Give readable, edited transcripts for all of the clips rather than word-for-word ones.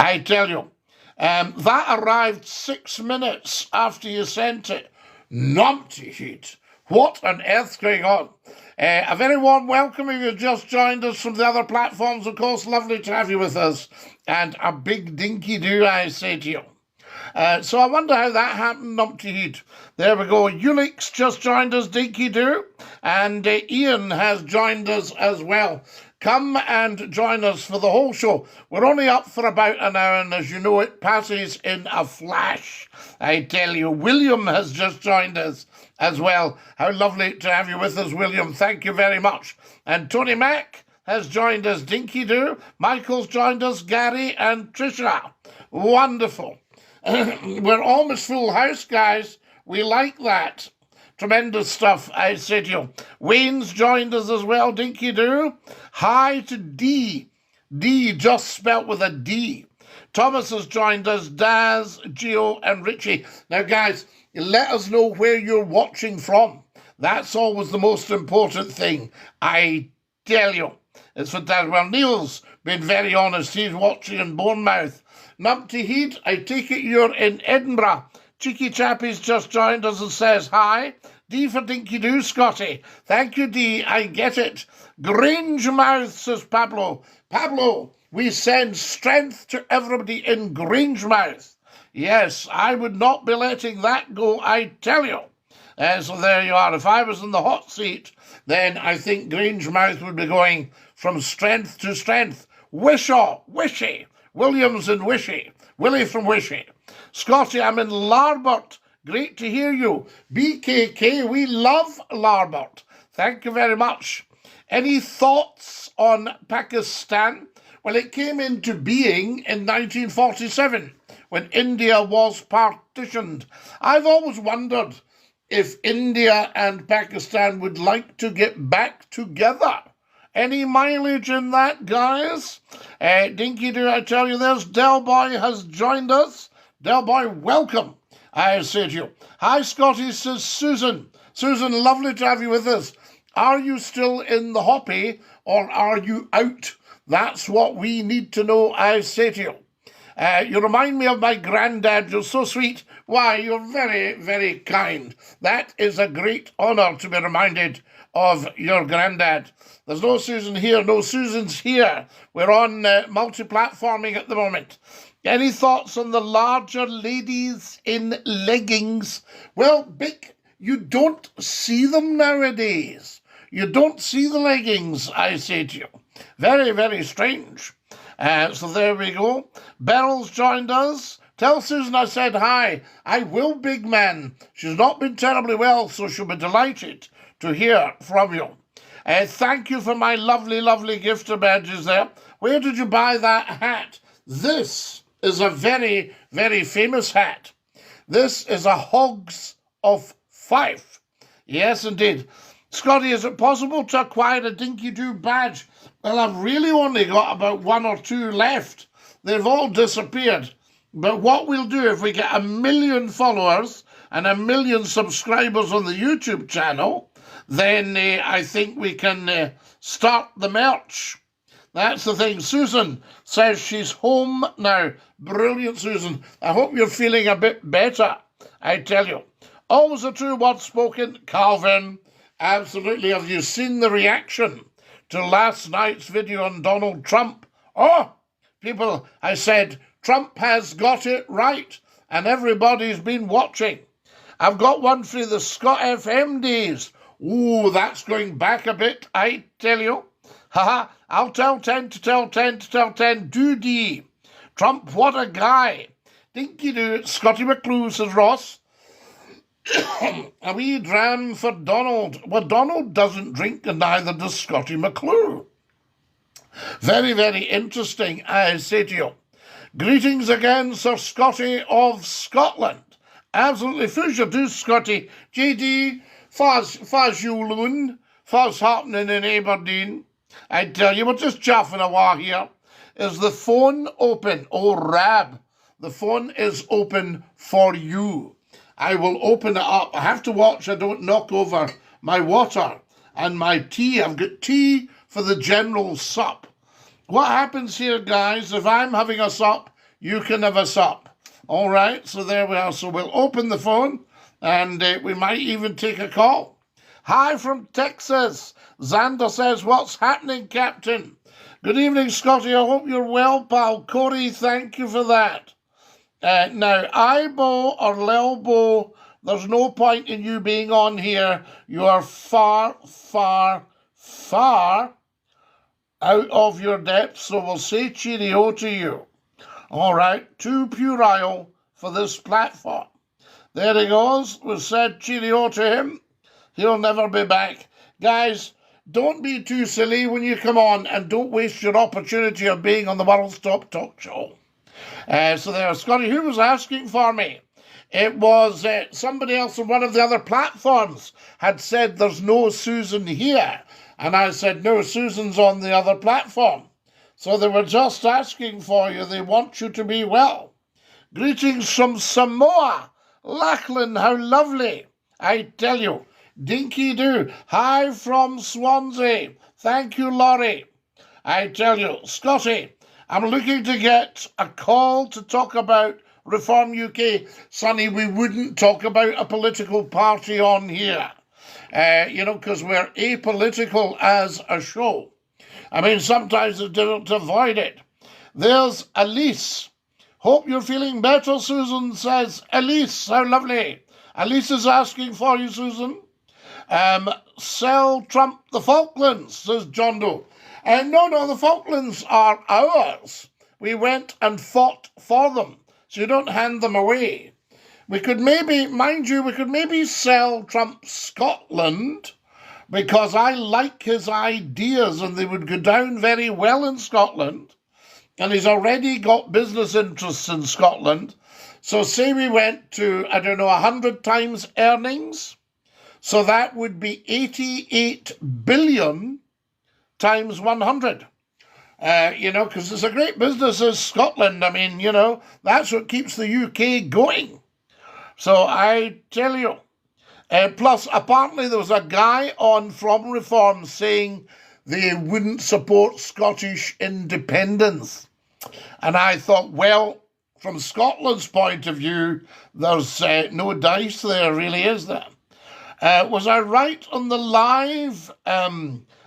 I tell you. That arrived 6 minutes after you sent it. Numpty heat. What on earth's going on? A very warm welcome if you've just joined us from the other platforms. Of course, lovely to have you with us. And a big dinky-do, I say to you. So I wonder how that happened, numpty heat. There we go. Ulix just joined us, dinky-do. And Ian has joined us as well. Come and join us for the whole show. We're only up for about an hour, and as you know, it passes in a flash. I tell you, William has just joined us as well. How lovely to have you with us, William. Thank you very much. And Tony Mac has joined us, dinky-do. Michael's joined us, Gary and Trisha. Wonderful. We're almost full house, guys. We like that. Tremendous stuff, I say to you. Wayne's joined us as well, dinky-do. Hi to D. D just spelt with a D. Thomas has joined us, Daz, Gio and Richie. Now, guys, let us know where you're watching from. That's always the most important thing, I tell you. It's fantastic. Well, Neil's been very honest. He's watching in Bournemouth. Numpty Heat, I take it you're in Edinburgh. Cheeky Chappie's just joined us and says hi. D for dinky-do, Scotty. Thank you, D. I get it. Grangemouth, says Pablo. Pablo, we send strength to everybody in Grangemouth. Yes, I would not be letting that go, I tell you. So there you are. If I was in the hot seat, then I think Grangemouth would be going from strength to strength. Wishaw, Wishy. Williams and Wishy. Willie from Wishy. Scotty, I'm in Larbert. Great to hear you. BKK, we love Larbert. Thank you very much. Any thoughts on Pakistan? Well, it came into being in 1947 when India was partitioned. I've always wondered if India and Pakistan would like to get back together. Any mileage in that, guys? Dinky-do, I tell you this, Delboy has joined us. Delboy, welcome, I say to you. Hi, Scotty, says Susan. Susan, lovely to have you with us. Are you still in the hoppy or are you out? That's what we need to know, I say to you. You remind me of my granddad. You're so sweet. Why, you're very, very kind. That is a great honour to be reminded of your granddad. There's no Susan here. No Susan's here. We're on multi-platforming at the moment. Any thoughts on the larger ladies in leggings? Well, Bick, you don't see them nowadays. You don't see the leggings, I say to you. Very, very strange. So there we go. Beryl's joined us. Tell Susan I said hi. I will, big man. She's not been terribly well, so she'll be delighted to hear from you. Thank you for my lovely, lovely gift of badges there. Where did you buy that hat? This is a very, very famous hat. This is a Hogs of Fife. Yes, indeed. Scotty, is it possible to acquire a dinky-do badge? Well, I've really only got about 1 or 2 left. They've all disappeared. But what we'll do if we get 1 million followers and 1 million subscribers on the YouTube channel, then I think we can start the merch. That's the thing. Susan says she's home now. Brilliant, Susan. I hope you're feeling a bit better, I tell you. Always a true word spoken. Calvin, absolutely. Have you seen the reaction to last night's video on Donald Trump? Oh, people, I said, Trump has got it right, and everybody's been watching. I've got one for the Scott FM days. Ooh, that's going back a bit, I tell you. Haha, I'll tell 10 to tell 10 to tell 10. Doody. Trump, what a guy. Dinky-do, Scottie McClue, says Ross. A wee dram for Donald. Well, Donald doesn't drink, and neither does Scottie McClue. Very, very interesting, I say to you. Greetings again, Sir Scotty of Scotland. Absolutely fusion do, Scotty. JD, faz you loon, faz happening in Aberdeen. I tell you, we're just chaffing a while here. Is the phone open? Oh, Rab, the phone is open for you. I will open it up. I have to watch I don't knock over my water and my tea. I've got tea for the general sup. What happens here, guys, if I'm having a sup, you can have us up. All right, so there we are. So we'll open the phone and we might even take a call. Hi from Texas. Xander says, what's happening, Captain? Good evening, Scottie. I hope you're well, pal. Corey, thank you for that. Now, Ibo or Lelbo, there's no point in you being on here. You are far, far, far out of your depth, so we'll say cheerio to you. All right, too puerile for this platform. There he goes. We've said cheerio to him. He'll never be back. Guys, don't be too silly when you come on, and don't waste your opportunity of being on the World's Top Talk Show. So there, Scottie, who was asking for me? It was somebody else on one of the other platforms had said there's no Susan here. And I said, no, Susan's on the other platform. So they were just asking for you. They want you to be well. Greetings from Samoa. Lachlan, how lovely. I tell you. Dinky-Doo. Hi from Swansea. Thank you, Laurie. I tell you, Scottie, I'm looking to get a call to talk about Reform UK. Sonny, we wouldn't talk about a political party on here. Because we're apolitical as a show. I mean, sometimes it's difficult to avoid it. There's Elise. Hope you're feeling better, Susan says. Elise, how lovely. Elise is asking for you, Susan. Sell Trump the Falklands, says John Doe. No, the Falklands are ours. We went and fought for them, so you don't hand them away. We could maybe sell Trump Scotland, because I like his ideas and they would go down very well in Scotland. And he's already got business interests in Scotland. So say we went to, 100 times earnings. So that would be 88 billion times 100. Because it's a great business as Scotland. I mean, that's what keeps the UK going. So I tell you, plus apparently there was a guy on From Reform saying they wouldn't support Scottish independence. And I thought, well, from Scotland's point of view, there's no dice there, really, is there? Was I right on the live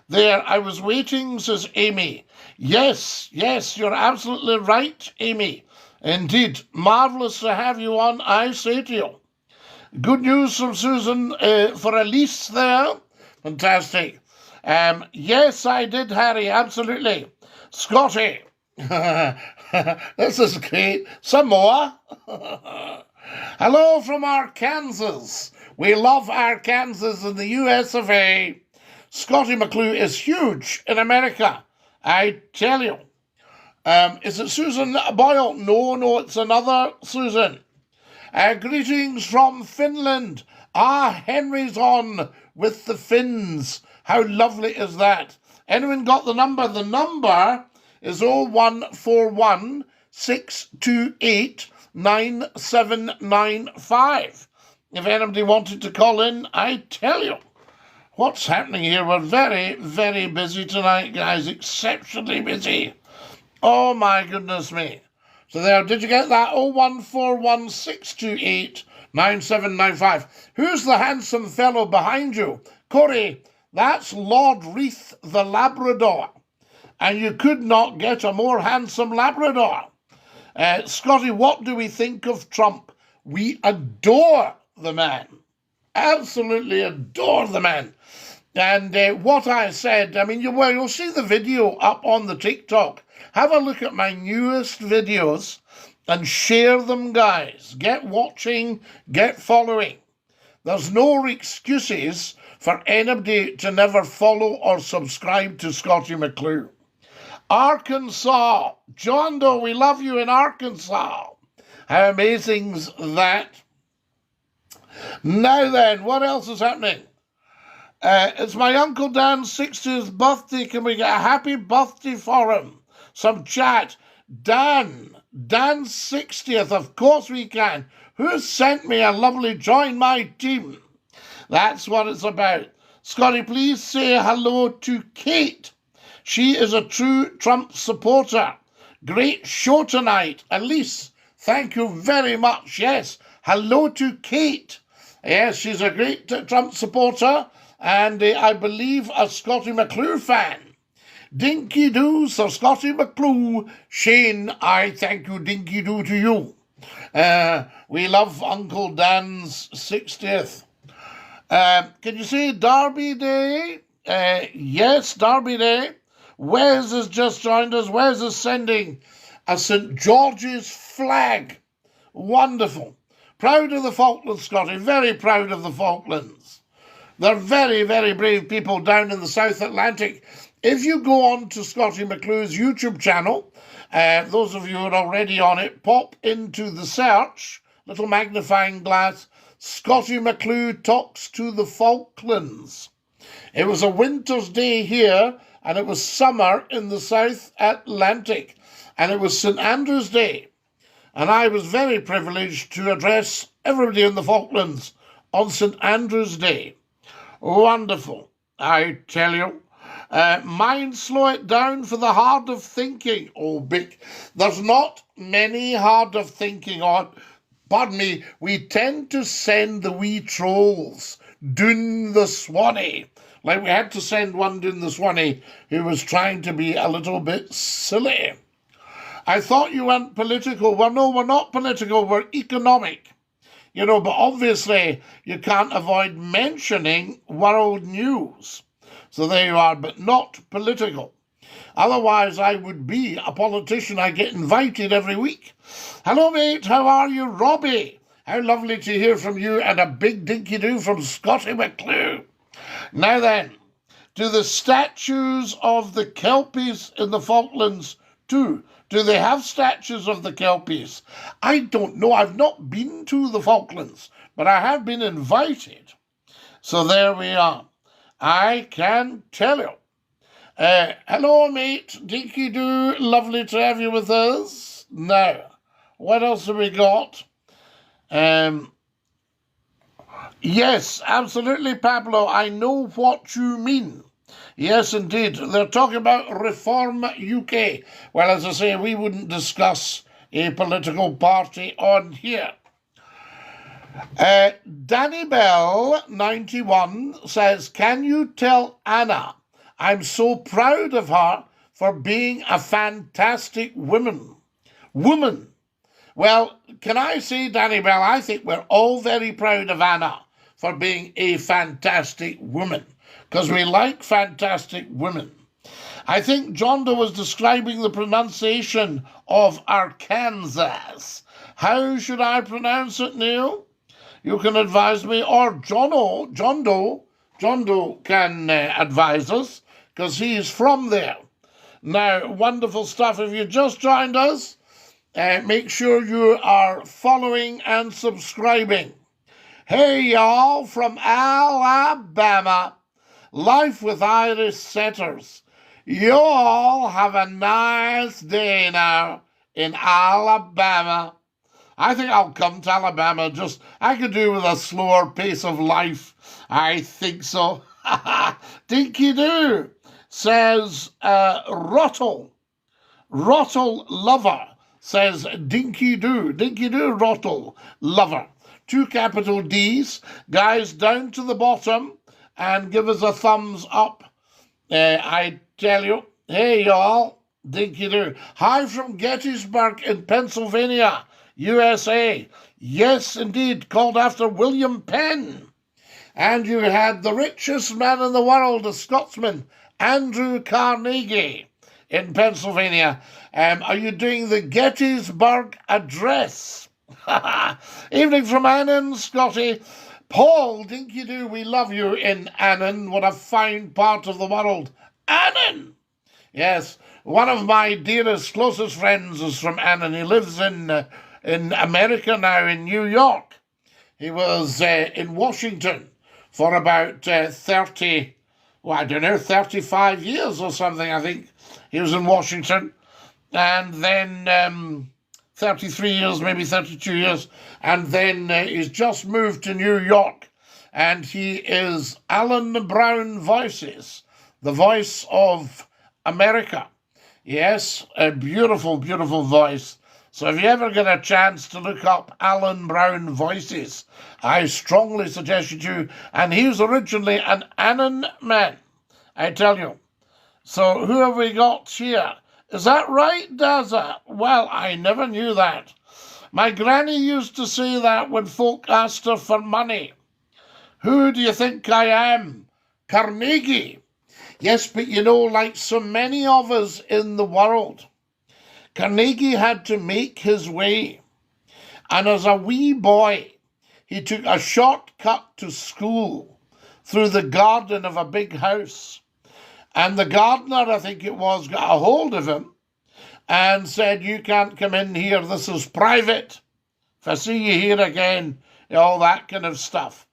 there? I was waiting, says Amy. Yes, you're absolutely right, Amy. Indeed, marvellous to have you on, I say to you. Good news from Susan for Elise there. Fantastic. Yes, I did, Harry, absolutely. Scottie. This is great. Samoa. Hello from Arkansas. We love Arkansas in the US of A. Scottie McClue is huge in America, I tell you. Is it Susan Boyle? No, it's another Susan. Greetings from Finland. Henry's on with the Finns. How lovely is that? Anyone got the number? The number is 0141 628 9795. If anybody wanted to call in, I tell you. What's happening here? We're very, very busy tonight, guys. Exceptionally busy. Oh, my goodness me. So there, did you get that? 0141 628 9795. Who's the handsome fellow behind you? Corey, that's Lord Reith the Labrador. And you could not get a more handsome Labrador. Scottie, what do we think of Trump? We adore the man. Absolutely adore the man. And what I said, you'll see the video up on the TikTok. Have a look at my newest videos and share them, guys. Get watching, get following. There's no excuses for anybody to never follow or subscribe to Scottie McClue. Arkansas. John Doe, we love you in Arkansas. How amazing's that? Now then, what else is happening? It's my Uncle Dan's 60th birthday. Can we get a happy birthday for him? Some chat. Dan's 60th. Of course we can. Who sent me a lovely join my team? That's what it's about. Scottie, please say hello to Kate. She is a true Trump supporter. Great show tonight. Elise, thank you very much. Yes. Hello to Kate. Yes, she's a great Trump supporter and I believe a Scottie McClue fan. Dinky-Doo, Sir Scottie McClue. Shane, I thank you, Dinky-Doo, to you. We love Uncle Dan's 60th. Can you say Derby Day? Yes, Derby Day. Wes has just joined us. Wes is sending a St. George's flag. Wonderful. Proud of the Falklands, Scotty. Very proud of the Falklands. They're very, very brave people down in the South Atlantic. If you go on to Scottie McClue's YouTube channel, those of you who are already on it, pop into the search, little magnifying glass, Scottie McClue Talks to the Falklands. It was a winter's day here, and it was summer in the South Atlantic, and it was St. Andrew's Day. And I was very privileged to address everybody in the Falklands on St. Andrew's Day. Wonderful, I tell you. Mind slow it down for the hard of thinking. Oh, Bick, there's not many hard of thinking on. Pardon me, we tend to send the wee trolls doon the Swanee. Like we had to send one doon the Swanee who was trying to be a little bit silly. I thought you weren't political. Well, no, we're not political, we're economic. You know, but obviously you can't avoid mentioning world news. So there you are, but not political. Otherwise, I would be a politician. I get invited every week. Hello, mate. How are you, Robbie? How lovely to hear from you, and a big dinky-doo from Scottie McClue. Now then, do the statues of the Kelpies in the Falklands too? Do they have statues of the Kelpies? I don't know. I've not been to the Falklands, but I have been invited. So there we are. I can tell you. Hello, mate. Dinky-Doo, lovely to have you with us. Now, what else have we got? Yes, absolutely, Pablo. I know what you mean. Yes, indeed. They're talking about Reform UK. Well, as I say, we wouldn't discuss a political party on here. Danny Bell, 91, says, can you tell Anna I'm so proud of her for being a fantastic woman? Well, can I say, Danny Bell, I think we're all very proud of Anna for being a fantastic woman, because we like fantastic women. I think John Doe was describing the pronunciation of Arkansas. How should I pronounce it, Neil? You can advise me, or John Doe can advise us, because he's from there. Now, wonderful stuff. If you just joined us, make sure you are following and subscribing. Hey, y'all, from Alabama, Life with Irish Setters. You all have a nice day now in Alabama. I think I'll come to Alabama. I could do with a slower pace of life. I think so. Dinky-Doo says Rottle Lover says Dinky-Doo. Dinky-Doo Rottle Lover. 2 capital D's. Guys, down to the bottom and give us a thumbs up. I tell you. Hey, y'all. Dinky-Doo. Hi from Gettysburg in Pennsylvania, USA. Yes, indeed, called after William Penn. And you had the richest man in the world, a Scotsman, Andrew Carnegie, in Pennsylvania. Are you doing the Gettysburg Address? Evening from Annan, Scotty. Paul, Dinky-Doo, we love you in Annan. What a fine part of the world. Annan! Yes, one of my dearest, closest friends is from Annan. He lives in America now, in New York. He was in Washington for about 35 years or something, I think. He was in Washington. And then 33 years, maybe 32 years. And then he's just moved to New York. And he is Alan Brown Voices, the voice of America. Yes, a beautiful, beautiful voice. So if you ever get a chance to look up Alan Brown voices, I strongly suggest you do. And he was originally an Annan man, I tell you. So who have we got here? Is that right, Daza? Well, I never knew that. My granny used to say that when folk asked her for money. Who do you think I am? Carnegie. Yes, but you know, like so many of us in the world, Carnegie had to make his way. And as a wee boy, he took a shortcut to school through the garden of a big house. And the gardener, I think it was, got a hold of him and said, you can't come in here, this is private. If I see you here again, all that kind of stuff.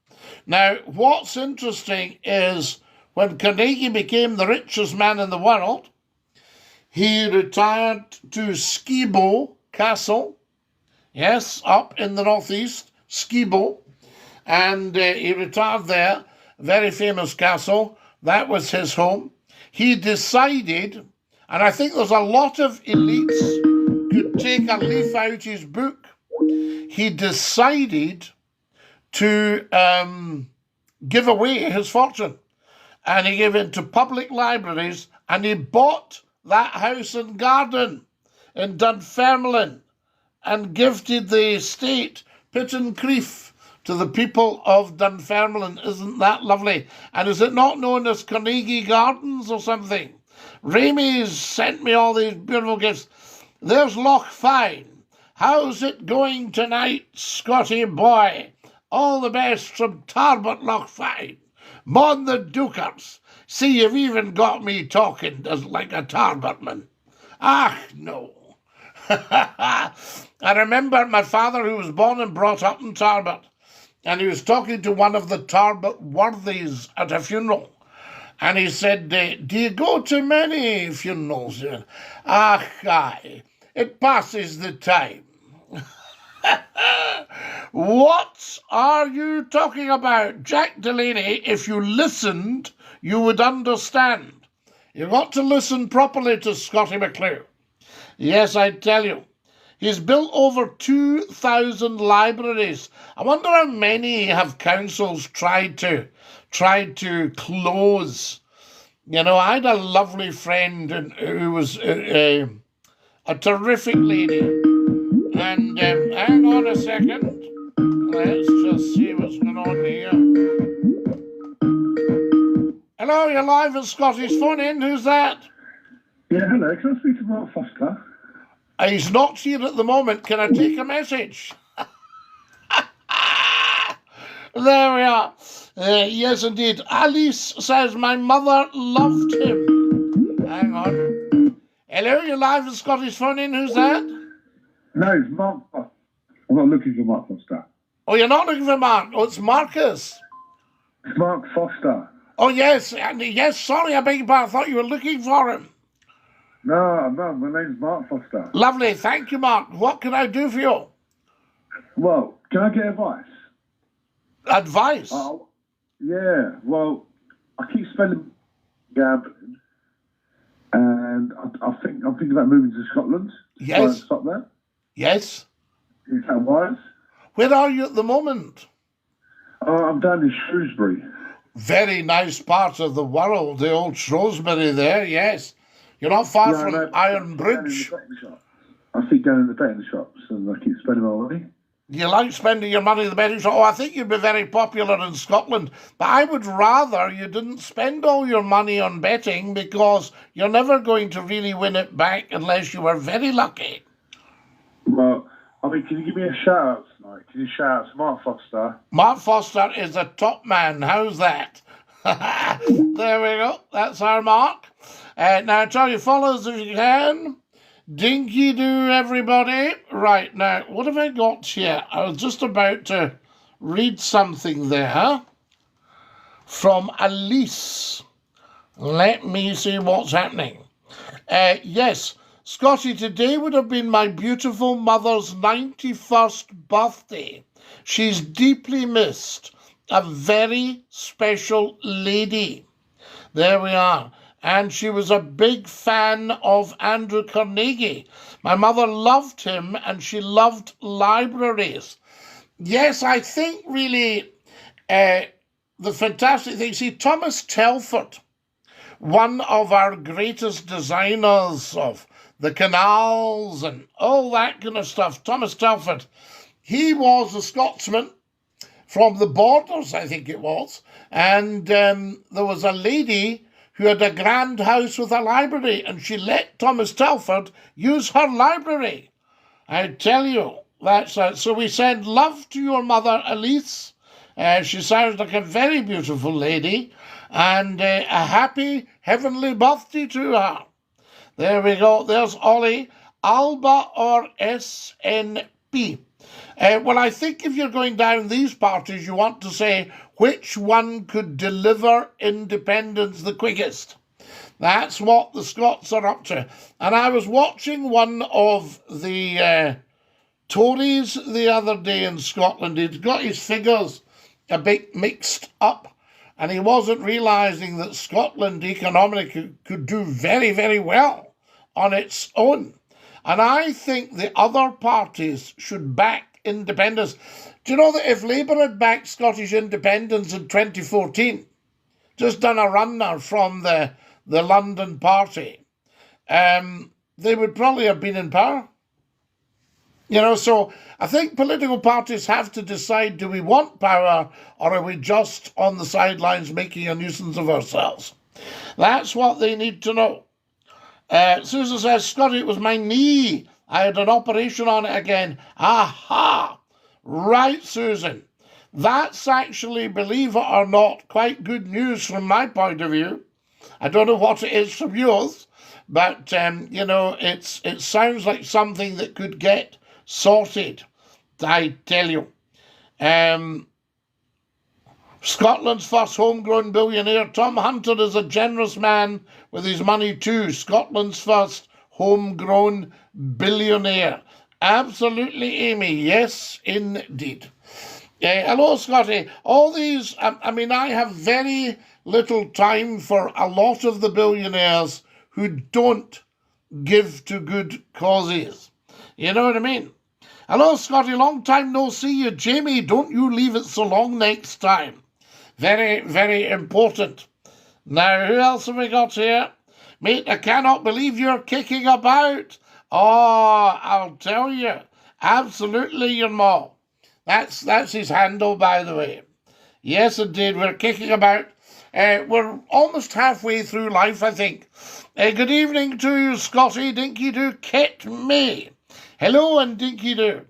Now, what's interesting is when Carnegie became the richest man in the world, he retired to Skibo Castle, yes, up in the northeast, Skibo, and he retired there, very famous castle. That was his home. He decided, and I think there's a lot of elites could take a leaf out his book, he decided to give away his fortune. And he gave it to public libraries, and he bought that house and garden in Dunfermline and gifted the estate, Pit and Creef, to the people of Dunfermline. Isn't that lovely? And is it not known as Carnegie Gardens or something? Ramey's sent me all these beautiful gifts. There's Loch Fyne. How's it going tonight, Scotty boy? All the best from Tarbert Loch Fyne. Mon the Dukers. See, you've even got me talking like a Tarbertman. Ah, no. I remember my father, who was born and brought up in Tarbert, and he was talking to one of the Tarbert worthies at a funeral. And he said, do you go to many funerals? Ah, aye, it passes the time. What are you talking about? Jack Delaney, if you listened, you would understand. You've got to listen properly to Scottie McClue. Yes, I tell you. He's built over 2,000 libraries. I wonder how many have councils tried to close. You know, I had a lovely friend who was a terrific lady. And hang on a second. Let's just see what's going on here. Hello, you're live at Scotty's Phone In. Who's that? Yeah, hello. Can I speak to Mark Foster? He's not here at the moment. Can I take a message? There we are. Yes, indeed. Alice says, my mother loved him. Hang on. Hello, you're live at Scotty's Phone In. Who's that? No, it's Mark Foster. I'm not looking for Mark Foster. Oh, you're not looking for Mark. Oh, it's Marcus. It's Mark Foster. Oh, yes. Yes, sorry, I beg your pardon. I thought you were looking for him. No, my name's Mark Foster. Lovely. Thank you, Mark. What can I do for you? Well, can I get advice? Advice? Yeah, well, I keep spending gambling, and I'm thinking about moving to Scotland. Yes. Stop there. Yes. Is that wise? Where are you at the moment? I'm down in Shrewsbury. Very nice part of the world, the old Shrewsbury there, yes. You're not far from Iron Bridge. I keep going in the betting shops and I keep spending my money. You like spending your money in the betting shop? Oh, I think you'd be very popular in Scotland. But I would rather you didn't spend all your money on betting because you're never going to really win it back unless you were very lucky. Well, I mean, can you give me a shout-out tonight? Can you shout out to Mark Foster? Mark Foster is a top man. How's that? There we go. That's our Mark. Now, tell your followers if you can. Dinky-Doo, everybody. Right, now, what have I got here? I was just about to read something there from Alice. Let me see what's happening. Yes, Scotty, today would have been my beautiful mother's 91st birthday. She's deeply missed. A very special lady. There we are. and she was a big fan of Andrew Carnegie. My mother loved him, and she loved libraries. Yes, I think really the fantastic thing, see, Thomas Telford, one of our greatest designers of the canals and all that kind of stuff, Thomas Telford, he was a Scotsman from the Borders, I think it was, and there was a lady who had a grand house with a library, and she let Thomas Telford use her library. I tell you, that's so we send love to your mother, Elise. She sounds like a very beautiful lady, and a happy heavenly birthday to her. There we go. There's Ollie. Alba or SNP? Well, I think if you're going down these parties, you want to say which one could deliver independence the quickest. That's what the Scots are up to. And I was watching one of the Tories the other day in Scotland. He'd got his figures a bit mixed up, and he wasn't realising that Scotland economically could do very, very well on its own. And I think the other parties should back independence. Do you know that if Labour had backed Scottish independence in 2014, just done a runner from the London party, they would probably have been in power. You know, so I think political parties have to decide, do we want power, or are we just on the sidelines making a nuisance of ourselves? That's what they need to know. Susan says, Scotty, it was my knee. I had an operation on it again. Aha! Right, Susan. That's actually, believe it or not, quite good news from my point of view. I don't know what it is from yours, but, you know, it sounds like something that could get sorted, I tell you. Scotland's first homegrown billionaire. Tom Hunter is a generous man with his money too. Scotland's first homegrown billionaire. Absolutely, Amy. Yes, indeed. Hello, Scotty. All these, I mean, I have very little time for a lot of the billionaires who don't give to good causes. You know what I mean? Hello, Scotty. Long time no see you. Jamie, don't you leave it so long next time. Very, very important. Now, who else have we got here? Mate, I cannot believe you're kicking about. Oh, I'll tell you. Absolutely, your ma. That's his handle, by the way. Yes, indeed, we're kicking about. We're almost halfway through life, I think. Good evening to you, Scotty. Dinky-Doo, Kit me. Hello and Dinky-Doo.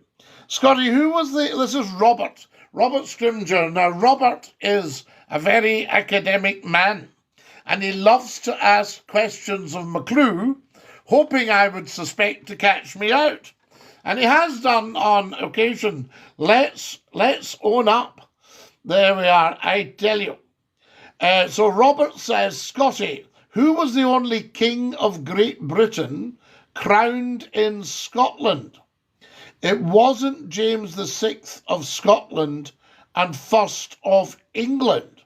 Scotty, who was this is Robert. Robert Scrimgeour. Now, Robert is a very academic man, and he loves to ask questions of McClue, hoping I would suspect to catch me out. And he has done on occasion. Let's own up. There we are, I tell you. So Robert says, Scotty, who was the only king of Great Britain crowned in Scotland? It wasn't James VI of Scotland and first of England.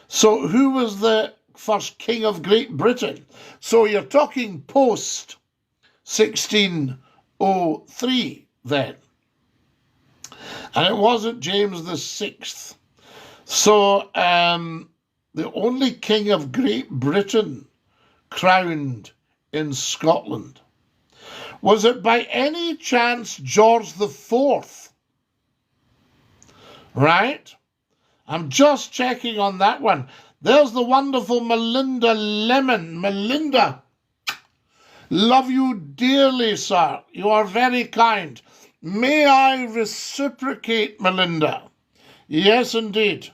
So who was the first king of Great Britain? So you're talking post 1603 then. And it wasn't James VI. So the only king of Great Britain crowned in Scotland. Was it by any chance George IV? Right? I'm just checking on that one. There's the wonderful Melinda Lemon. Melinda, love you dearly, sir. You are very kind. May I reciprocate, Melinda? Yes, indeed.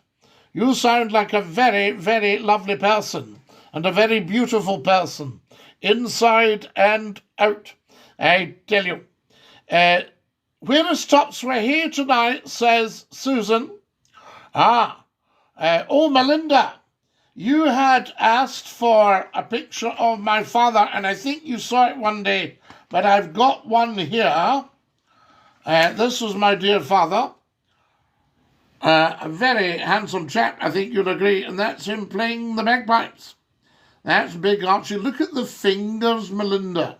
You sound like a very, very lovely person and a very beautiful person, inside and out. I tell you. Where is Tops? We're here tonight, says Susan. Oh, Melinda, you had asked for a picture of my father, and I think you saw it one day, but I've got one here. This was my dear father. A very handsome chap, I think you'd agree, and that's him playing the bagpipes. That's big, Archie. Look at the fingers, Melinda.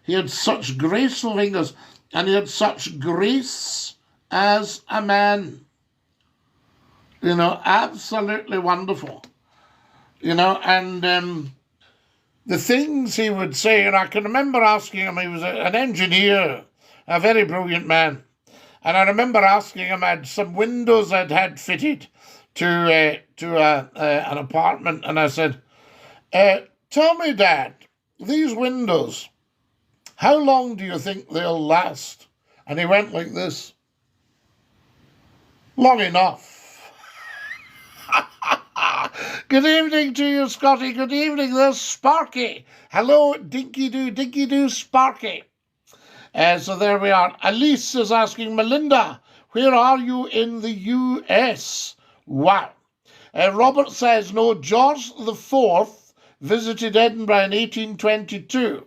He had such graceful fingers, and he had such grace as a man. You know, absolutely wonderful. You know, and the things he would say, and I can remember asking him, he was an engineer, a very brilliant man. And I remember asking him, I had some windows I'd had fitted to an apartment, and I said, tell me, Dad, these windows, how long do you think they'll last? And he went like this. Long enough. Good evening to you, Scottie. Good evening. There's Sparky. Hello, Dinky-Doo. Dinky-Doo, Sparky. So there we are. Elise is asking, Melinda, where are you in the US? Wow. Robert says, no, George IV visited Edinburgh in 1822.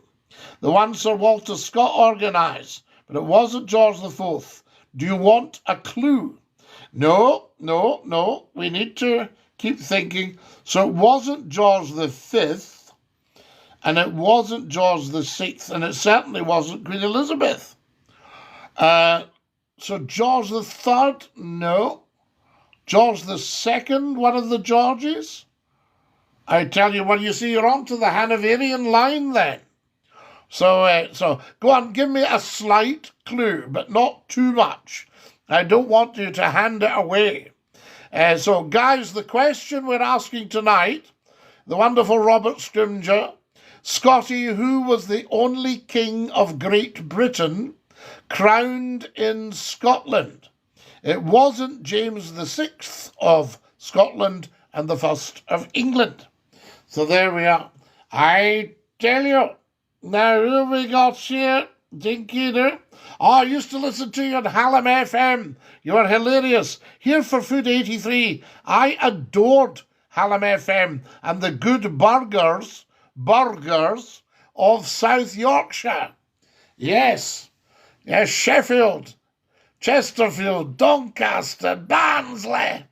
The one Sir Walter Scott organised, but it wasn't George IV. Do you want a clue? No. We need to keep thinking. So it wasn't George V, and it wasn't George VI, and it certainly wasn't Queen Elizabeth. So George III, no. George II, one of the Georges? I tell you, well, you see, you're onto the Hanoverian line then. So go on, give me a slight clue, but not too much. I don't want you to hand it away. So, guys, the question we're asking tonight, the wonderful Robert Scrimger, Scottie, who was the only king of Great Britain crowned in Scotland? It wasn't James VI of Scotland and the first of England. So there we are. I tell you. Now, who have we got here? Dinky-Doo. Oh, I used to listen to you on Hallam FM. You were hilarious. Here for Food 83. I adored Hallam FM and the good burgers of South Yorkshire. Yes, Sheffield, Chesterfield, Doncaster, Barnsley.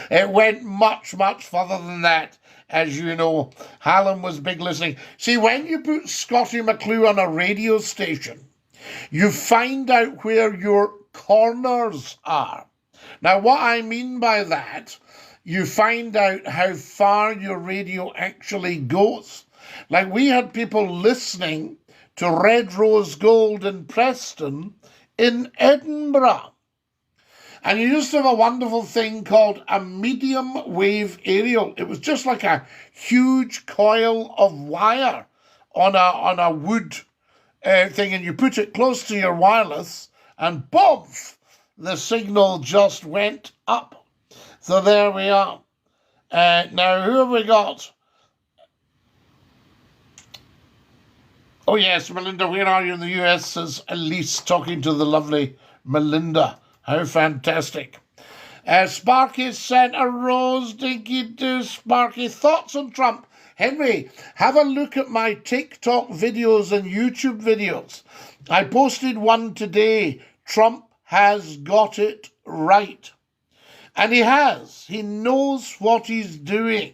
It went much further than that. As you know, Hallam was big listening. See, when you put Scottie McClue on a radio station, you find out where your corners are. Now, what I mean by that, you find out how far your radio actually goes. Like, we had people listening to Red Rose Gold in Preston in Edinburgh. And you used to have a wonderful thing called a medium wave aerial. It was just like a huge coil of wire on a wood thing, and you put it close to your wireless, and boom, the signal just went up. So there we are. Now, who have we got? Oh, yes, Melinda, where are you in the US? Says Elise, talking to the lovely Melinda. How fantastic. Sparky sent a rose. Dinky-Doo, Sparky. Thoughts on Trump? Henry, have a look at my TikTok videos and YouTube videos. I posted one today. Trump has got it right. And he has. He knows what he's doing.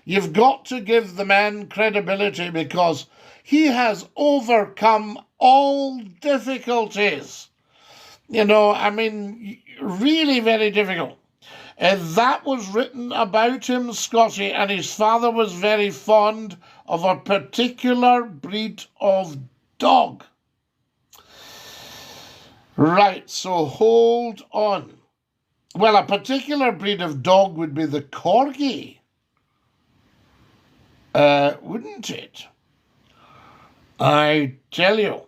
You've got to give the man credibility because he has overcome all difficulties. You know, I mean, really very difficult. That was written about him, Scottie, and his father was very fond of a particular breed of dog. Right, so hold on. Well, a particular breed of dog would be the Corgi, wouldn't it? I tell you.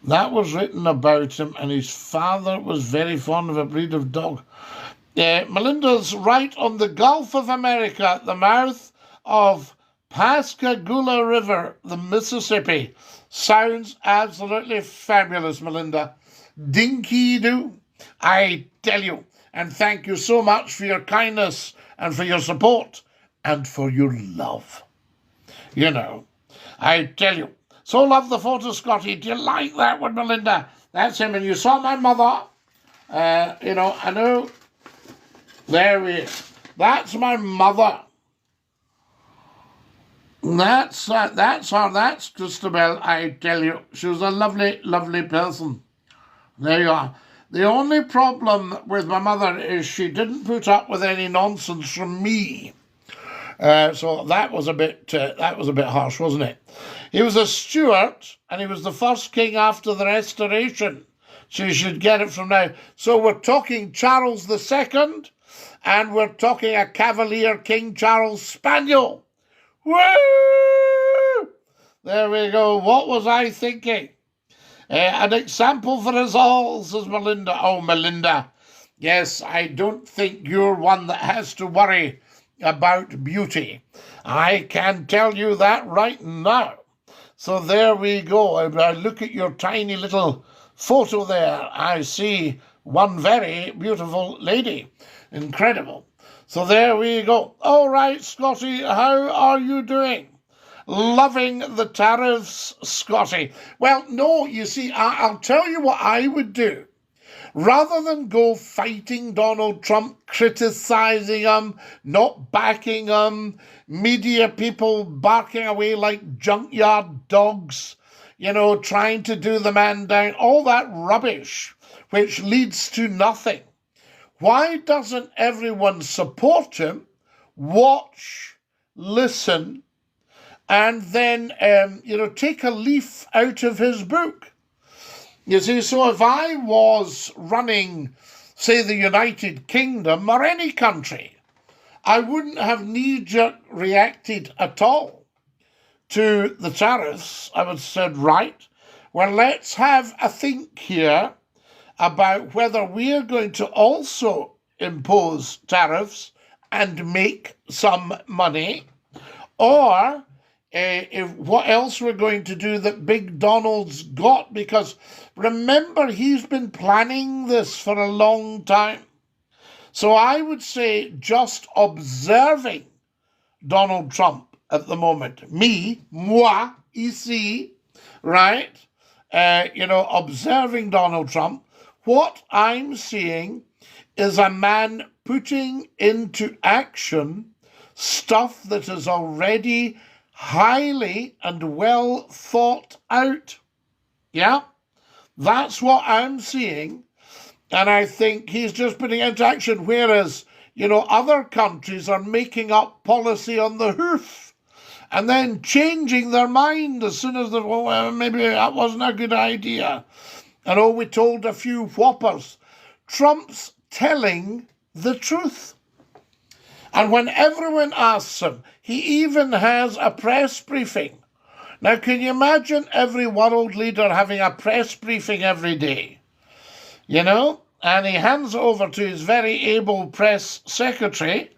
That was written about him, and his father was very fond of a breed of dog. Melinda's right on the Gulf of America, at the mouth of Pascagoula River, the Mississippi. Sounds absolutely fabulous, Melinda. Dinky-Doo, I tell you. And thank you so much for your kindness and for your support and for your love. You know, I tell you. So love the photo, Scottie. Do you like that one, Melinda? That's him. And you saw my mother. You know, I know. There we are. That's my mother. That's her. That's Christabel, I tell you. She was a lovely, lovely person. There you are. The only problem with my mother is she didn't put up with any nonsense from me. So that was a bit harsh, wasn't it? He was a Stuart, and he was the first king after the Restoration. So you should get it from now. So we're talking Charles II, and we're talking a Cavalier King Charles Spaniel. Woo! There we go. What was I thinking? An example for us all, says Melinda. Oh, Melinda. Yes, I don't think you're one that has to worry about beauty. I can tell you that right now. So there we go. I look at your tiny little photo there. I see one very beautiful lady. Incredible. So there we go. All right, Scottie, how are you doing? Loving the tariffs, Scottie. Well, no, you see, I'll tell you what I would do. Rather than go fighting Donald Trump, criticising him, not backing him, media people barking away like junkyard dogs, trying to do the man down, all that rubbish, which leads to nothing. Why doesn't everyone support him, watch, listen, and then, take a leaf out of his book? You see, so if I was running, say, the United Kingdom or any country, I wouldn't have knee-jerk reacted at all to the tariffs. I would have said, right, well, let's have a think here about whether we are going to also impose tariffs and make some money, or what else we're going to do that Big Donald's got, because remember, he's been planning this for a long time. So I would say just observing Donald Trump at the moment, moi, ici, right, observing Donald Trump, what I'm seeing is a man putting into action stuff that is already highly and well thought out. Yeah, that's what I'm seeing. And I think he's just putting it into action, whereas, other countries are making up policy on the hoof and then changing their mind as soon as maybe that wasn't a good idea. And we told a few whoppers. Trump's telling the truth. And when everyone asks him, he even has a press briefing. Now, can you imagine every world leader having a press briefing every day? And he hands it over to his very able press secretary,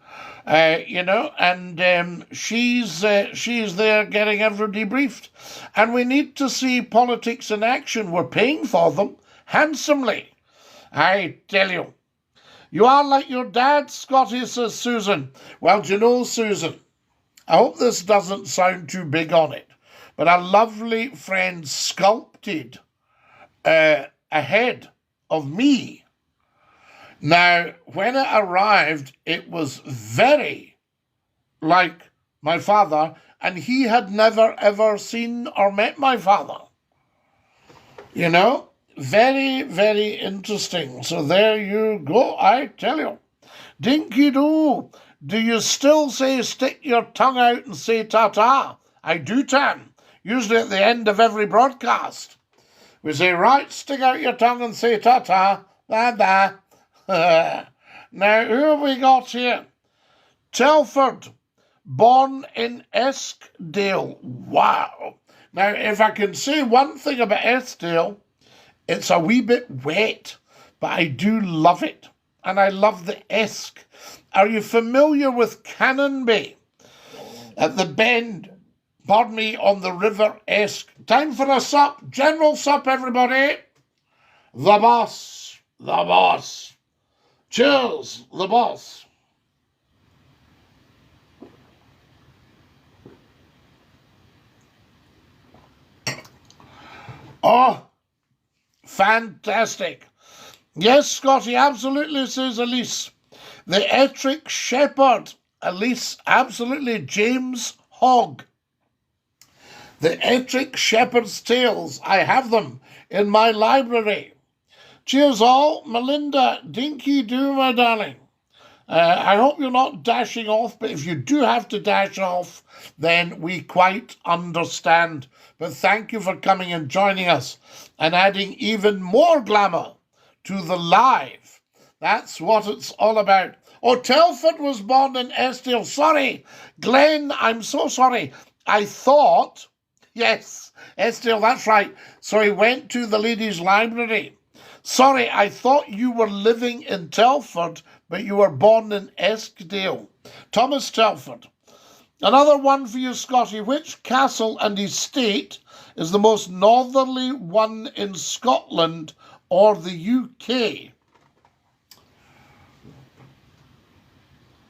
and she's there getting everybody briefed. And we need to see politics in action. We're paying for them handsomely. I tell you. You are like your dad, Scottie, says Susan. Well, do you know, Susan, I hope this doesn't sound too big on it, but a lovely friend sculpted a head of me. Now, when it arrived, it was very like my father, and he had never, ever seen or met my father. Very, very interesting. So there you go, I tell you. Dinky-Doo, do you still say stick your tongue out and say ta-ta? I do, Tam. Usually at the end of every broadcast. We say, right, stick out your tongue and say ta-ta. Ba-ba. Now, who have we got here? Telford, born in Eskdale. Wow. Now, if I can say one thing about Eskdale, it's a wee bit wet, but I do love it. And I love the Esk. Are you familiar with Canonbay? At the bend, on the River Esk. Time for a sup. General sup, everybody. The boss. The boss. Cheers, the boss. Oh, fantastic. Yes, Scottie, absolutely, says Elise. The Ettrick Shepherd, Elise, absolutely, James Hogg. The Ettrick Shepherd's Tales, I have them in my library. Cheers all, Melinda, Dinky-Doo, my darling. I hope you're not dashing off, but if you do have to dash off, then we quite understand. But thank you for coming and joining us and adding even more glamour to the live. That's what it's all about. Oh, Telford was born in Estill. Sorry, Glenn, I'm so sorry. I thought, yes, Estill, that's right. So he went to the ladies' library. Sorry, I thought you were living in Telford, but you were born in Eskdale. Thomas Telford. Another one for you, Scottie. Which castle and estate is the most northerly one in Scotland or the UK?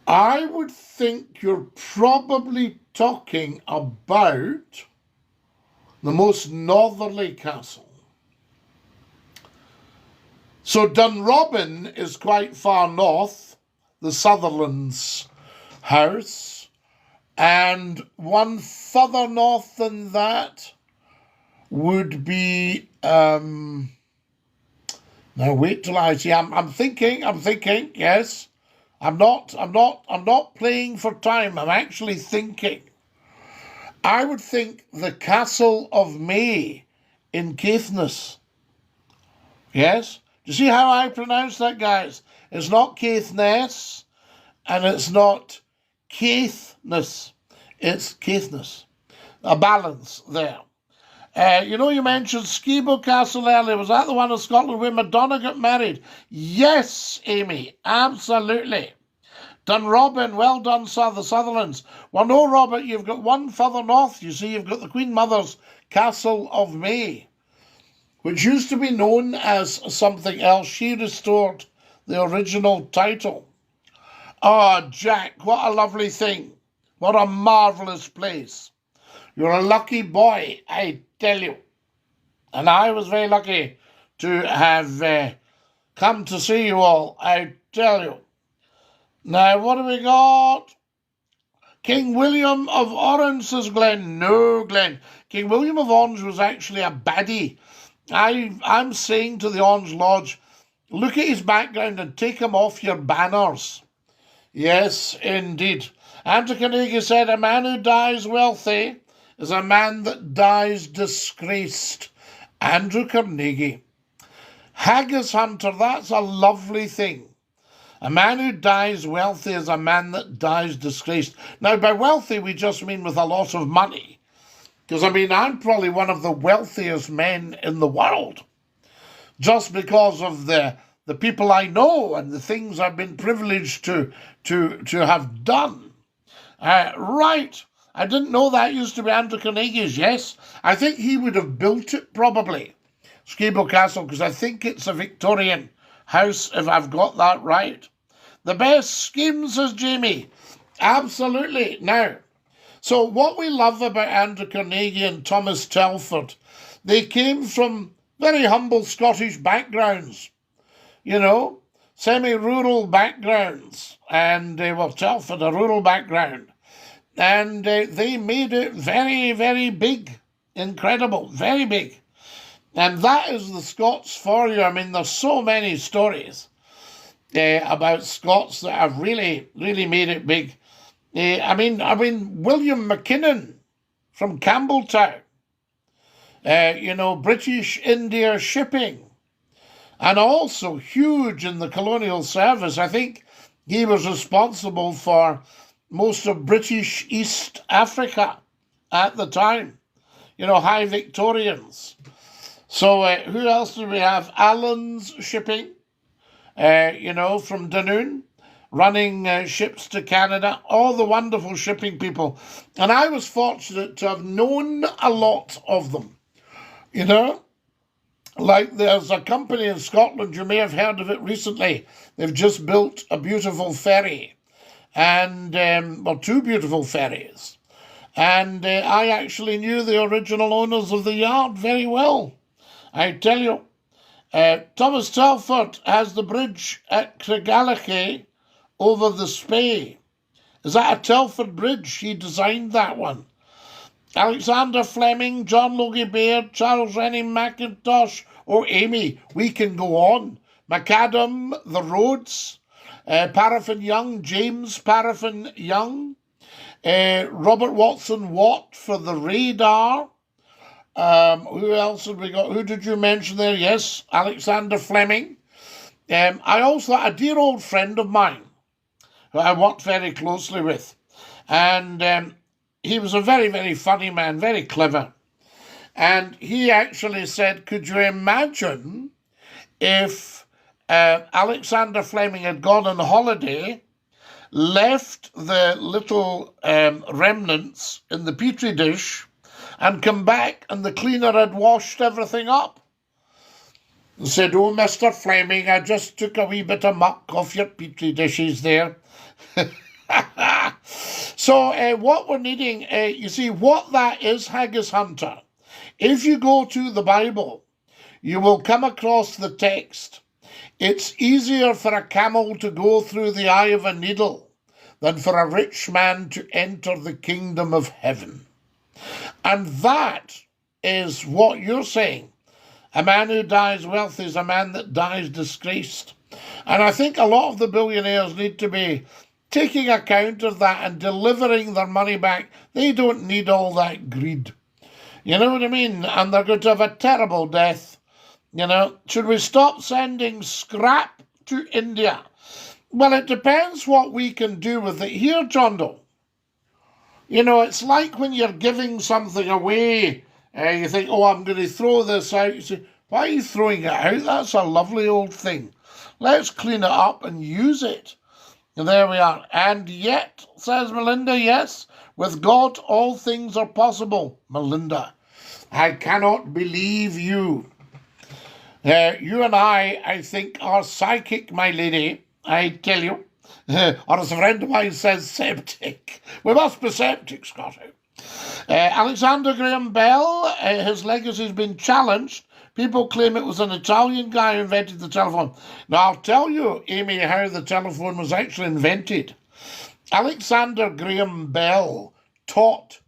I would think you're probably talking about the most northerly castle. So Dunrobin is quite far north, the Sutherland's house, and one further north than that would be, now wait till I see, I'm thinking, yes. I'm not playing for time, I'm actually thinking. I would think the Castle of May in Caithness. Yes? Do you see how I pronounce that, guys? It's not Caithness, and it's not Caithness. It's Caithness. A balance there. You mentioned Skibo Castle earlier. Was that the one in Scotland where Madonna got married? Yes, Amy, absolutely. Dunrobin, well done, sir, the Sutherlands. Well, no, Robert, you've got one further north. You see, you've got the Queen Mother's Castle of May, which used to be known as something else. She restored the original title. Oh, Jack, what a lovely thing. What a marvellous place. You're a lucky boy, I tell you. And I was very lucky to have come to see you all, I tell you. Now, what have we got? King William of Orange, says Glenn. No, Glenn. King William of Orange was actually a baddie. I'm saying to the Orange Lodge, look at his background and take him off your banners. Yes, indeed. Andrew Carnegie said, a man who dies wealthy is a man that dies disgraced. Andrew Carnegie. Haggis Hunter, that's a lovely thing. A man who dies wealthy is a man that dies disgraced. Now, by wealthy, we just mean with a lot of money. Because, I'm probably one of the wealthiest men in the world. Just because of the people I know and the things I've been privileged to have done. Right. I didn't know that used to be Andrew Carnegie's. Yes. I think he would have built it, probably. Skibo Castle, because I think it's a Victorian house, if I've got that right. The best scheme, says Jamie. Absolutely. Now, so what we love about Andrew Carnegie and Thomas Telford, they came from very humble Scottish backgrounds, semi-rural backgrounds. And, Telford, a rural background. And they made it very, very big. Incredible. Very big. And that is the Scots for you. There's so many stories about Scots that have really, really made it big. William McKinnon from Campbelltown, British India shipping, and also huge in the colonial service. I think he was responsible for most of British East Africa at the time, high Victorians. So who else do we have? Allen's shipping, from Dunoon, running ships to Canada, all the wonderful shipping people. And I was fortunate to have known a lot of them, Like there's a company in Scotland, you may have heard of it recently. They've just built a beautiful ferry, and, two beautiful ferries. And I actually knew the original owners of the yard very well. I tell you, Thomas Telford has the bridge at Cregallachy over the Spey. Is that a Telford Bridge? He designed that one. Alexander Fleming, John Logie Baird, Charles Rennie Mackintosh, Amy, we can go on. Macadam, the roads, Paraffin Young, James Paraffin Young, Robert Watson Watt for the radar. Who else have we got? Who did you mention there? Yes, Alexander Fleming. I also had a dear old friend of mine who I worked very closely with. And he was a very, very funny man, very clever. And he actually said, could you imagine if Alexander Fleming had gone on holiday, left the little remnants in the petri dish, and come back and the cleaner had washed everything up? And said, oh, Mr. Fleming, I just took a wee bit of muck off your petri dishes there. So what we're needing, you see, what that is, Haggis Hunter, if you go to the Bible, you will come across the text. It's easier for a camel to go through the eye of a needle than for a rich man to enter the kingdom of heaven. And that is what you're saying. A man who dies wealthy is a man that dies disgraced. And I think a lot of the billionaires need to be taking account of that and delivering their money back. They don't need all that greed. You know what I mean? And they're going to have a terrible death. You know, should we stop sending scrap to India? Well, it depends what we can do with it here, John Doe. You know, it's like when you're giving something away, you think, oh, I'm going to throw this out. You say, why are you throwing it out? That's a lovely old thing. Let's clean it up and use it. And there we are. And yet, says Melinda, yes, with God all things are possible. Melinda, I cannot believe you. You and I think, are psychic, my lady, I tell you. Or as a friend of mine says, septic. We must be septic, Scotty. Alexander Graham Bell, his legacy has been challenged. People claim it was an Italian guy who invented the telephone. Now, I'll tell you, Amy, how the telephone was actually invented. Alexander Graham Bell taught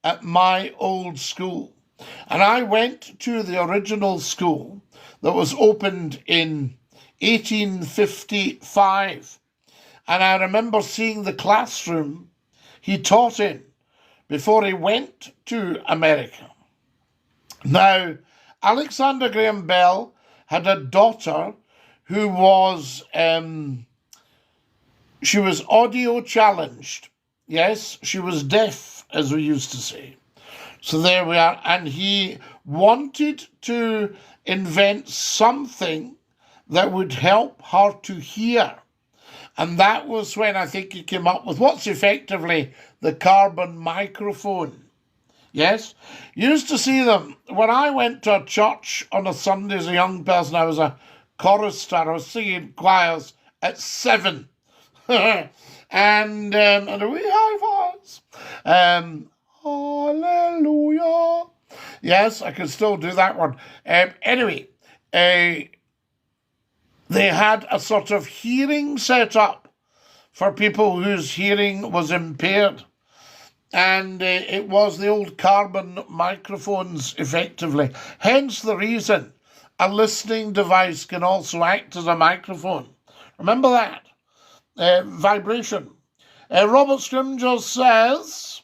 at my old school. And I went to the original school that was opened in 1855. And I remember seeing the classroom he taught in before he went to America. Now, Alexander Graham Bell had a daughter who was, she was audio challenged. Yes, she was deaf, as we used to say. So there we are. And he wanted to invent something that would help her to hear. And that was when I think he came up with what's effectively the carbon microphone. Yes? Used to see them. When I went to a church on a Sunday as a young person, I was a chorister. I was singing choirs at 7. and a wee high fives. Hallelujah. Yes, I can still do that one. Anyway, they had a sort of hearing set up for people whose hearing was impaired. And it was the old carbon microphones, effectively. Hence the reason a listening device can also act as a microphone. Remember that. Vibration. Robert Scrimgeour says,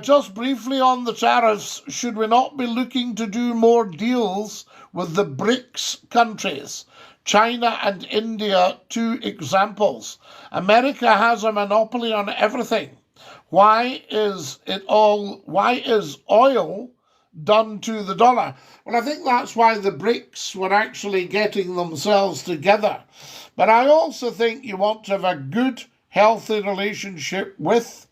just briefly on the tariffs, should we not be looking to do more deals with the BRICS countries? China and India, 2 examples. America has a monopoly on everything. Why is oil done to the dollar? Well, I think that's why the BRICS were actually getting themselves together. But I also think you want to have a good, healthy relationship with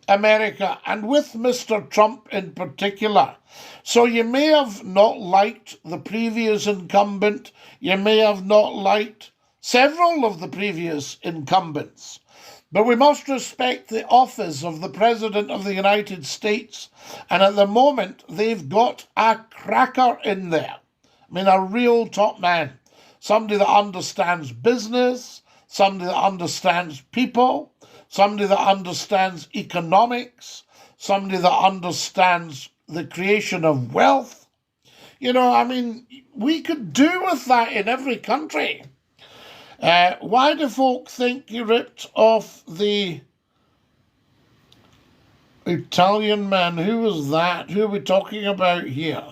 America and with Mr. Trump in particular. So you may have not liked the previous incumbent. You may have not liked several of the previous incumbents. But we must respect the office of the President of the United States. And at the moment, they've got a cracker in there. I mean, a real top man. Somebody that understands business, somebody that understands people, somebody that understands economics, somebody that understands the creation of wealth. You know, I mean, we could do with that in every country. Why do folk think you ripped off the Italian man? Who was that? Who are we talking about here?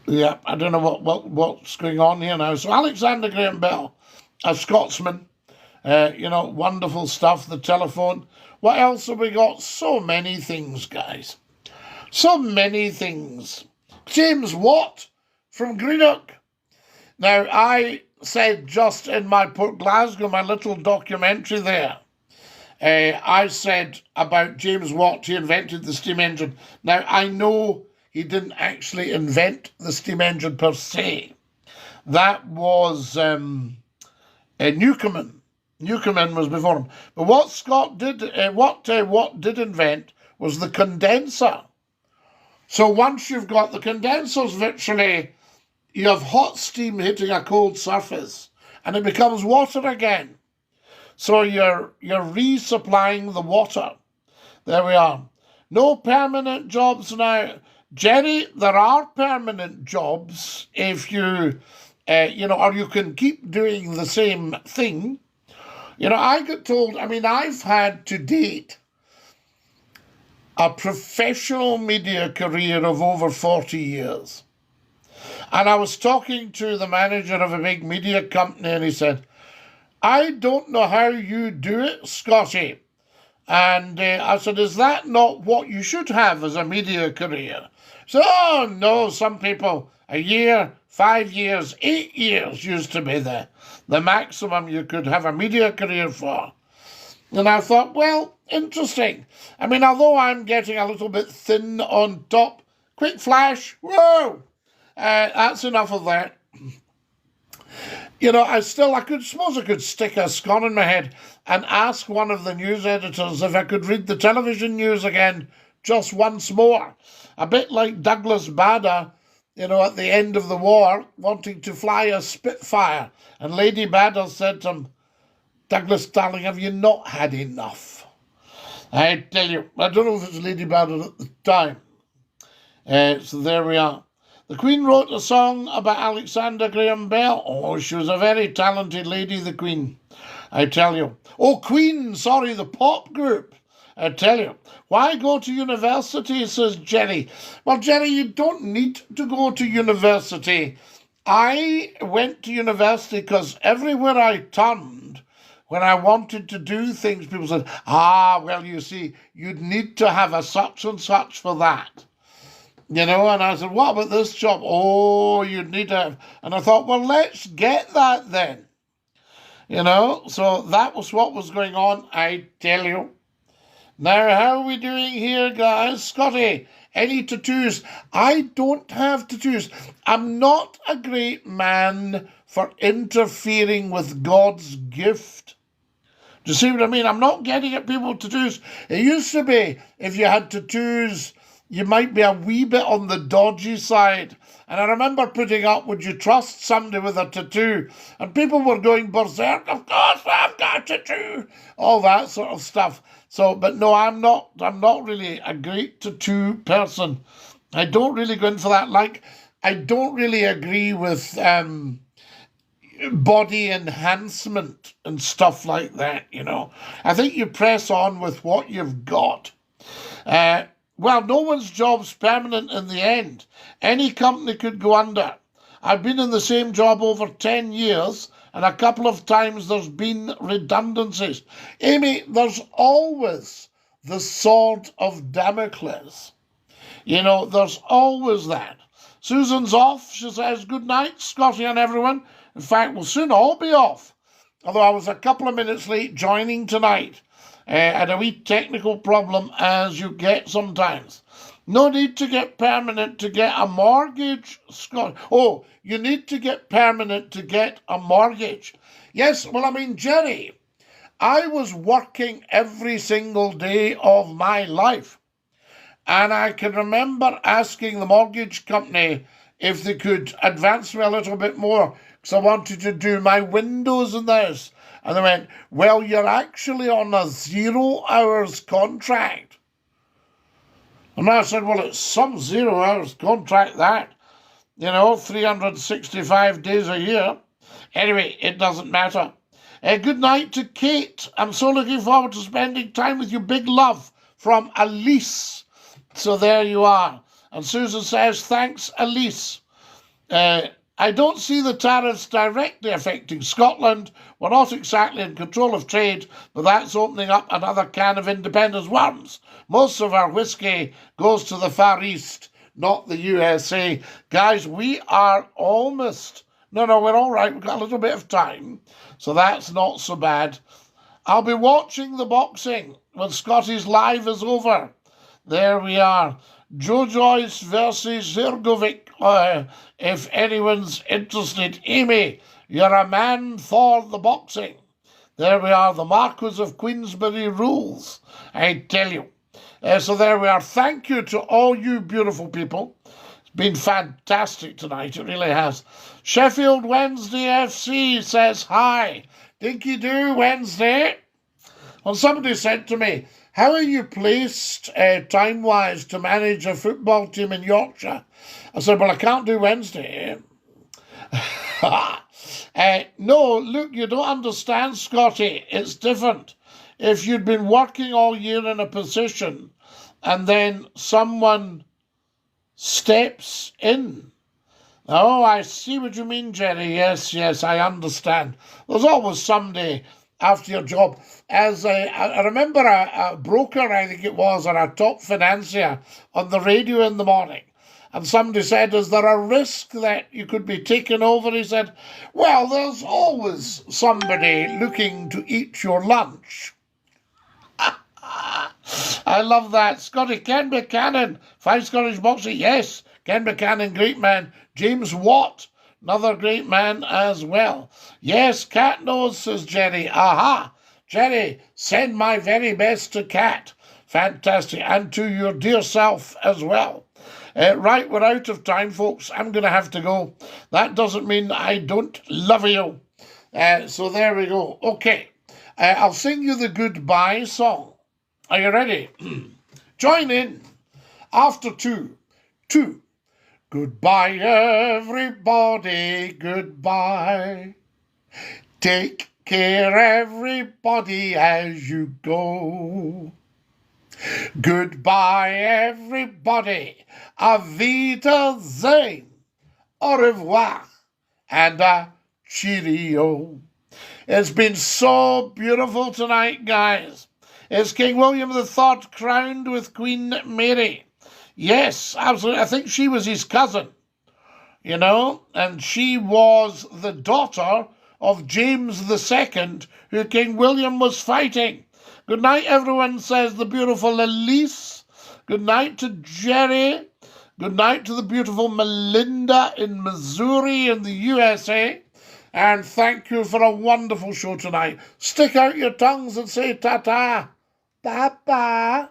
Yeah, I don't know what's going on here now. So Alexander Graham Bell, a Scotsman, you know, wonderful stuff, the telephone. What else have we got? So many things, guys. So many things. James Watt from Greenock. Now, I said just in my Port Glasgow, my little documentary there, I said about James Watt, he invented the steam engine. Now, I know he didn't actually invent the steam engine per se. That was Newcomen. Newcomen was before him. But what Scott did, Watt did invent was the condenser. So once you've got the condensers, virtually, you have hot steam hitting a cold surface, and it becomes water again. So you're resupplying the water. There we are. No permanent jobs now. Jerry, there are permanent jobs if you, you know, or you can keep doing the same thing. You know, I got told, I mean, I've had to date a professional media career of over 40 years. And I was talking to the manager of a big media company, and he said, I don't know how you do it, Scottie. And I said, is that not what you should have as a media career? So, oh, no, some people, a year, 5 years, 8 years used to be the maximum you could have a media career for. And I thought, well, interesting. I mean, although I'm getting a little bit thin on top, quick flash, whoa, that's enough of that. You know, I suppose I could stick a scone in my head and ask one of the news editors if I could read the television news again just once more. A bit like Douglas Bader, you know, at the end of the war, wanting to fly a Spitfire. And Lady Bader said to him, Douglas, darling, have you not had enough? I tell you, I don't know if it was Lady Bader at the time. So there we are. The Queen wrote a song about Alexander Graham Bell. Oh, she was a very talented lady, the Queen, I tell you. Oh, Queen, sorry, the pop group, I tell you. Why go to university, says Jerry. Well, Jerry, you don't need to go to university. I went to university because everywhere I turned, when I wanted to do things, people said, well, you see, you'd need to have a such and such for that. You know, and I said, what about this job? Oh, you'd need to have. And I thought, well, let's get that then. You know, so that was what was going on, I tell you. Now, how are we doing here, guys? Scottie, any tattoos? I don't have tattoos. I'm not a great man for interfering with God's gift. Do you see what I mean? I'm not getting at people with tattoos. It used to be, if you had tattoos, you might be a wee bit on the dodgy side. And I remember putting up, would you trust somebody with a tattoo? And people were going berserk, of course I've got a tattoo. All that sort of stuff. So, but no, I'm not really a great tattoo person. I don't really go in for that. Like, I don't really agree with body enhancement and stuff like that, you know. I think you press on with what you've got. Well, no one's job's permanent in the end. Any company could go under. I've been in the same job over 10 years, and a couple of times there's been redundancies. Amy, there's always the sword of Damocles. You know, there's always that. Susan's off. She says, good night, Scottie and everyone. In fact, we'll soon all be off. Although I was a couple of minutes late joining tonight. Had a wee technical problem, as you get sometimes. No need to get permanent to get a mortgage, Scott. Oh, you need to get permanent to get a mortgage. Yes, well, I mean, Jerry, I was working every single day of my life. And I can remember asking the mortgage company, if they could advance me a little bit more, because I wanted to do my windows in this. And they went, well, you're actually on a 0 hours contract. And I said, well, it's some 0 hours contract that. 365 days a year. Anyway, it doesn't matter. Good night to Kate. I'm so looking forward to spending time with you. Big love from Elise. So there you are. And Susan says, thanks, Elise. I don't see the tariffs directly affecting Scotland. We're not exactly in control of trade, but that's opening up another can of independence worms. Most of our whiskey goes to the Far East, not the USA. Guys, we are almost... No, we're all right. We've got a little bit of time, so that's not so bad. I'll be watching the boxing when Scottie's Live is over. There we are. Joe Joyce versus Zirgovic. If anyone's interested, Amy, you're a man for the boxing. There we are. The Marquis of Queensberry rules, I tell you. So there we are. Thank you to all you beautiful people. It's been fantastic tonight. It really has. Sheffield Wednesday FC says hi. Dinky-Doo Wednesday. Well, somebody said to me, how are you placed time-wise to manage a football team in Yorkshire? I said, well, I can't do Wednesday. No, look, you don't understand, Scottie. It's different. If you'd been working all year in a position and then someone steps in. Oh, I see what you mean, Jerry. Yes, I understand. There's always somebody after your job. As I remember a broker, I think it was, or a top financier on the radio in the morning, and somebody said, is there a risk that you could be taken over? He said, well, there's always somebody looking to eat your lunch. I love that. Scottie, Ken Buchanan, 5 Scottish boxer. Yes, Ken Buchanan, great man. James Watt, another great man as well. Yes, Cat knows, says Jerry. Aha. Jerry, send my very best to Cat. Fantastic. And to your dear self as well. Right, we're out of time, folks. I'm going to have to go. That doesn't mean I don't love you. So there we go. Okay. I'll sing you the goodbye song. Are you ready? Join in. After 2. Goodbye, everybody. Goodbye. Take care, everybody, as you go. Goodbye, everybody. Auf Wiedersehen. Au revoir. And a cheerio. It's been so beautiful tonight, guys. It's King William III crowned with Queen Mary. Yes, absolutely. I think she was his cousin, and she was the daughter of James II, who King William was fighting. Good night, everyone, says the beautiful Elise. Good night to Jerry. Good night to the beautiful Melinda in Missouri in the USA. And thank you for a wonderful show tonight. Stick out your tongues and say ta-ta. Bye-bye.